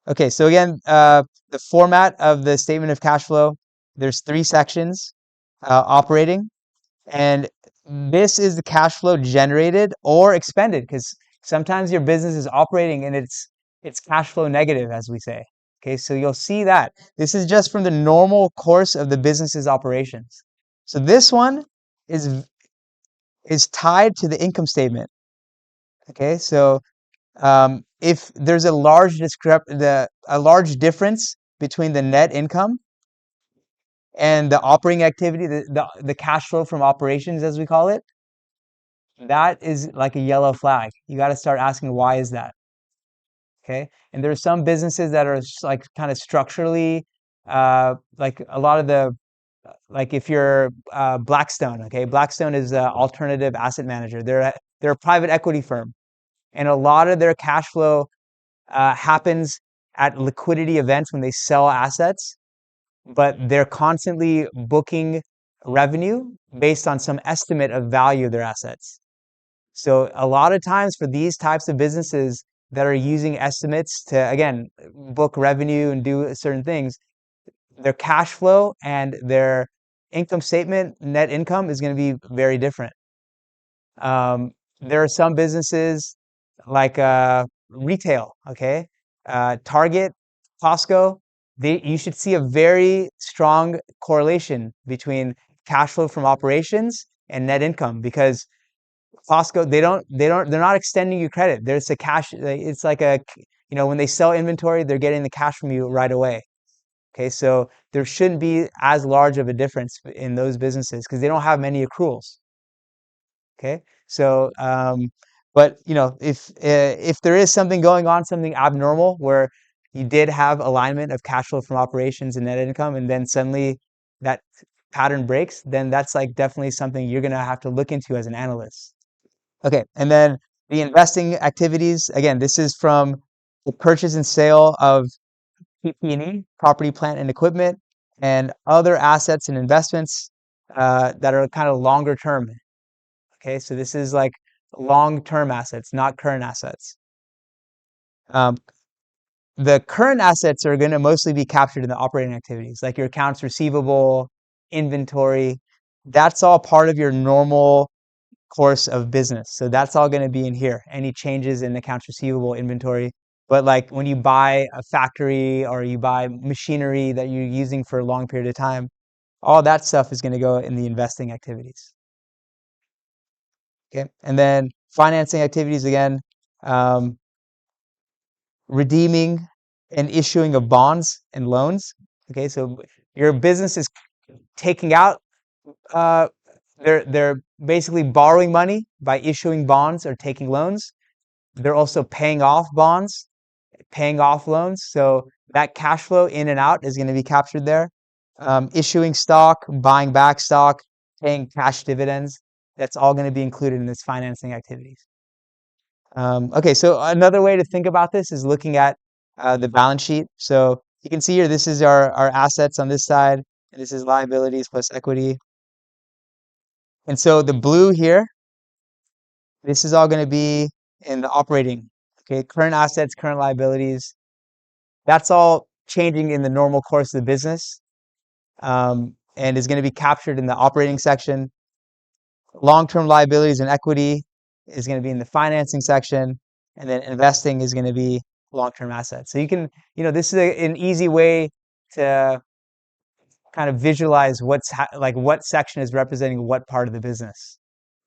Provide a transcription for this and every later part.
Okay, so again, the format of the statement of cash flow, there's three sections, operating, and this is the cash flow generated or expended, because sometimes your business is operating and it's cash flow negative, as we say. Okay, so you'll see that this is just from the normal course of the business's operations. So this one is is tied to the income statement. Okay, so if there's a a large difference between the net income and the operating activity, the cash flow from operations, as we call it, that is like a yellow flag. You got to start asking, why is that? Okay, and there are some businesses that are like kind of structurally, like a lot of the like if you're Blackstone. Okay, Blackstone is an alternative asset manager. They're a private equity firm, and a lot of their cash flow happens at liquidity events when they sell assets, but they're constantly booking revenue based on some estimate of value of their assets. So a lot of times for these types of businesses that are using estimates to, again, book revenue and do certain things, their cash flow and their income statement, net income, is going to be very different. There are some businesses like retail, okay? Target, Costco, you should see a very strong correlation between cash flow from operations and net income, because Costco, they're not extending you credit. There's a cash, it's like when they sell inventory, they're getting the cash from you right away. Okay, so there shouldn't be as large of a difference in those businesses because they don't have many accruals. Okay, so but if there is something going on, something abnormal where you did have alignment of cash flow from operations and net income, and then suddenly that pattern breaks, then that's like definitely something you're gonna have to look into as an analyst. Okay, and then the investing activities, again, this is from the purchase and sale of PP&E, property, plant, and equipment, and other assets and investments that are kind of longer term. Okay, so this is like long-term assets, not current assets. Um, the current assets are going to mostly be captured in the operating activities, like your accounts receivable, inventory. That's all part of your normal course of business. So that's all going to be in here. Any changes in accounts receivable, inventory. But like when you buy a factory or you buy machinery that you're using for a long period of time, all that stuff is going to go in the investing activities. Okay. And then financing activities again, um, redeeming and issuing of bonds and loans. Okay. So your business is taking out, uh, they're basically borrowing money by issuing bonds or taking loans. They're also paying off bonds, paying off loans. So that cash flow in and out is going to be captured there. Issuing stock, buying back stock, paying cash dividends. That's all going to be included in this financing activities. Okay, so another way to think about this is looking at the balance sheet. So you can see here, this is our assets on this side, and this is liabilities plus equity. And so the blue here, this is all going to be in the operating. Okay, current assets, current liabilities. That's all changing in the normal course of the business, and is going to be captured in the operating section. Long-term liabilities and equity is going to be in the financing section, and then investing is going to be long-term assets. So you can, this is an easy way to kind of visualize like what section is representing what part of the business.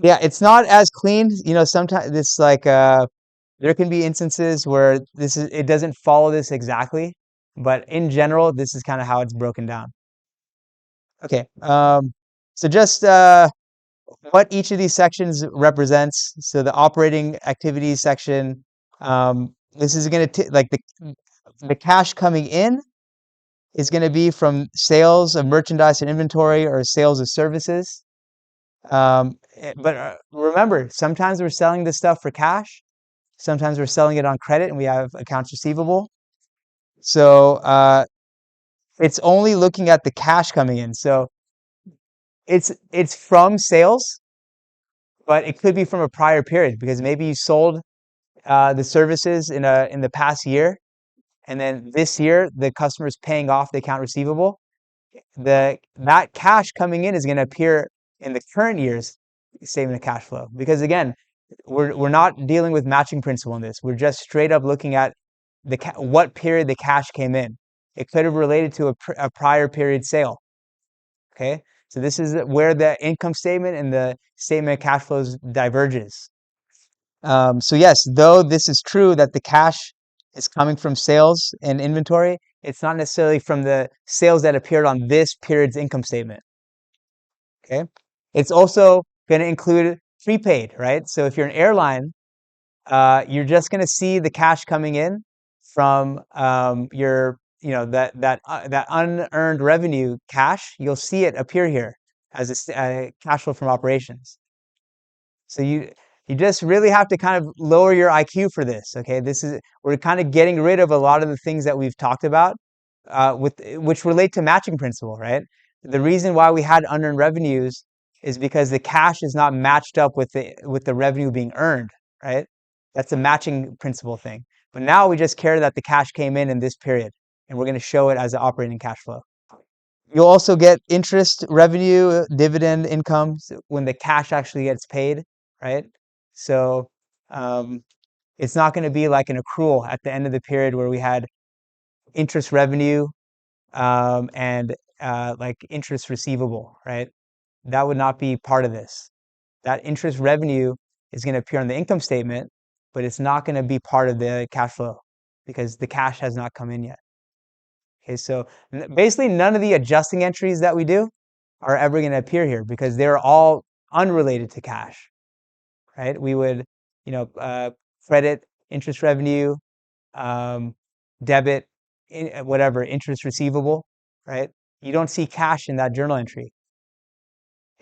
Yeah, it's not as clean. Sometimes it's like there can be instances where it doesn't follow this exactly, but in general, this is kind of how it's broken down. Okay, so just what each of these sections represents. So the operating activities section, this is going to like the cash coming in is going to be from sales of merchandise and inventory or sales of services. But remember, sometimes we're selling this stuff for cash. Sometimes we're selling it on credit and we have accounts receivable. So it's only looking at the cash coming in. So it's from sales, but it could be from a prior period because maybe you sold the services in the past year, and then this year the customer is paying off the account receivable, that cash coming in is going to appear in the current year's statement of cash flow. Because again, we're not dealing with matching principle in this. We're just straight up looking at what period the cash came in. It could have related to a prior period sale. Okay, so this is where the income statement and the statement of cash flows diverges. So yes, though this is true that the cash is coming from sales and inventory, it's not necessarily from the sales that appeared on this period's income statement. Okay, it's also going to include prepaid, right? So if you're an airline, you're just going to see the cash coming in from your, that unearned revenue cash. You'll see it appear here as a cash flow from operations. So you just really have to kind of lower your IQ for this. Okay, we're kind of getting rid of a lot of the things that we've talked about, which relate to matching principle, right? The reason why we had unearned revenues is because the cash is not matched up with the revenue being earned, right? That's a matching principle thing. But now we just care that the cash came in this period, and we're going to show it as an operating cash flow. You'll also get interest revenue, dividend income when the cash actually gets paid, right? So it's not going to be like an accrual at the end of the period where we had interest revenue and like interest receivable, right? That would not be part of this. That interest revenue is going to appear on the income statement, but it's not going to be part of the cash flow because the cash has not come in yet. Okay, so basically none of the adjusting entries that we do are ever going to appear here because they're all unrelated to cash, right? We would, credit interest revenue, debit, whatever, interest receivable, right? You don't see cash in that journal entry.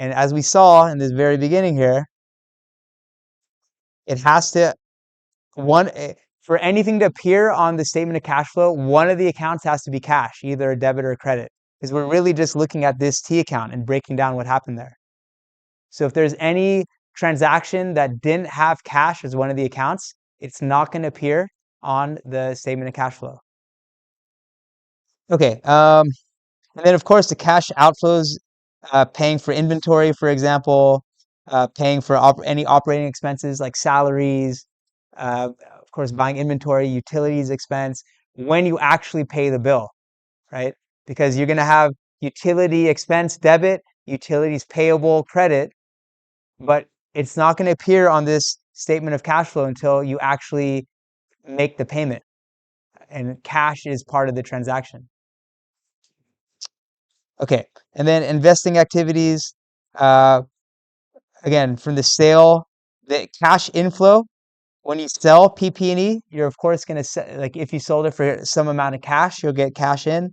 And as we saw in this very beginning here, it has to, for anything to appear on the statement of cash flow, one of the accounts has to be cash, either a debit or a credit, because we're really just looking at this T account and breaking down what happened there. So if there's any transaction that didn't have cash as one of the accounts, it's not going to appear on the statement of cash flow. Okay, and then of course the cash outflows, paying for inventory, for example, paying for any operating expenses like salaries, of course buying inventory, utilities expense, when you actually pay the bill, right? Because you're going to have utility expense debit, utilities payable credit, but it's not going to appear on this statement of cash flow until you actually make the payment. And cash is part of the transaction. Okay, and then investing activities, again, from the sale, the cash inflow, when you sell PP&E, you're of course going to, like if you sold it for some amount of cash, you'll get cash in.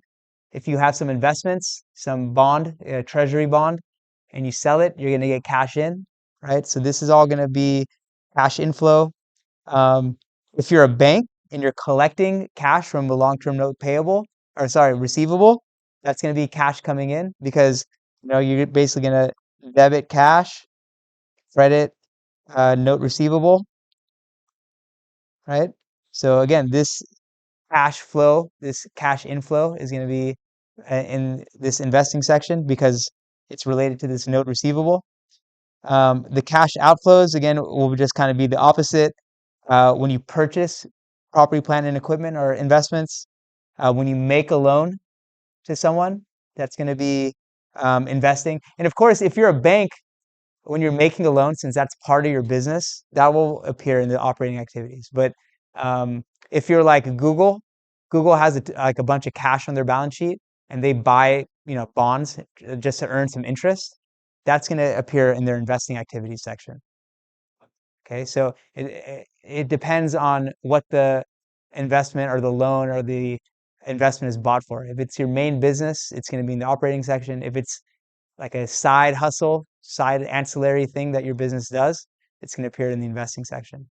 If you have some investments, some bond, treasury bond, and you sell it, you're going to get cash in, right? So this is all going to be cash inflow. If you're a bank and you're collecting cash from a long-term note receivable, that's going to be cash coming in because you're basically going to debit cash, credit note receivable, right? So again, this cash flow, this cash inflow is going to be in this investing section because it's related to this note receivable. The cash outflows, again, will just kind of be the opposite. When you purchase property, plant, and equipment or investments, when you make a loan to someone, that's going to be investing. And of course, if you're a bank, when you're making a loan, since that's part of your business, that will appear in the operating activities. But if you're like Google has like a bunch of cash on their balance sheet and they buy bonds just to earn some interest, that's going to appear in their investing activities section. Okay, so it depends on what the investment or the loan or the investment is bought for. If it's your main business, it's going to be in the operating section. If it's like a side hustle, side ancillary thing that your business does, it's going to appear in the investing section.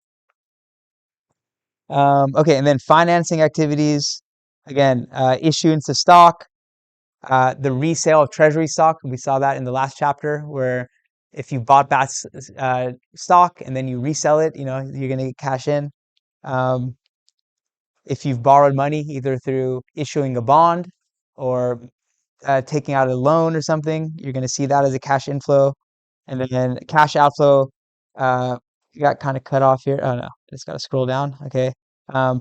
Okay, and then financing activities, again, issuance of stock, the resale of treasury stock. We saw that in the last chapter where if you bought back stock and then you resell it, you're going to get cash in. if you've borrowed money either through issuing a bond or taking out a loan or something, you're going to see that as a cash inflow. And then cash outflow, uh, got kind of cut off here. Oh no, just got to scroll down. Okay.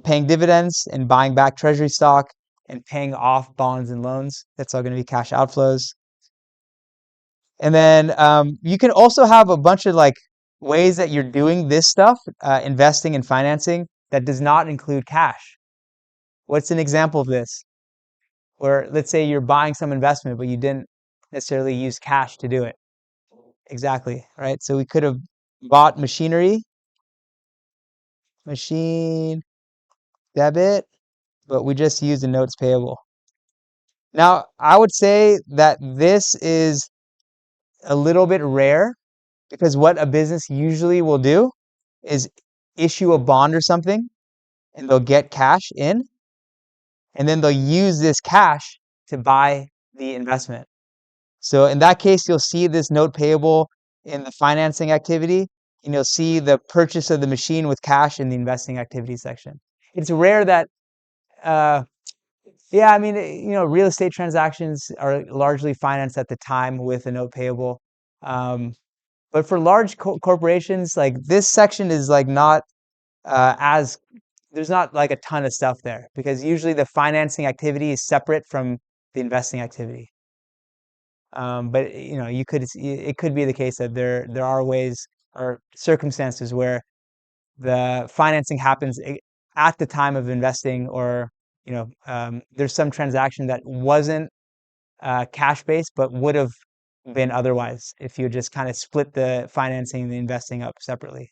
Paying dividends and buying back treasury stock and paying off bonds and loans. That's all going to be cash outflows. And then you can also have a bunch of like ways that you're doing this stuff, investing and financing that does not include cash. What's an example of this? Where let's say you're buying some investment, but you didn't necessarily use cash to do it. Exactly, right? So we could have bought machinery, machine debit, but we just used the notes payable. Now, I would say that this is a little bit rare because what a business usually will do is issue a bond or something and they'll get cash in and then they'll use this cash to buy the investment. So in that case, you'll see this note payable in the financing activity, and you'll see the purchase of the machine with cash in the investing activity section. It's rare that, uh, yeah, I mean, real estate transactions are largely financed at the time with a note payable. But for large corporations, like this section is like not as there's not like a ton of stuff there because usually the financing activity is separate from the investing activity. But it could be the case that there are ways or circumstances where the financing happens at the time of investing, or there's some transaction that wasn't cash based, but would have been otherwise if you just kind of split the financing and the investing up separately.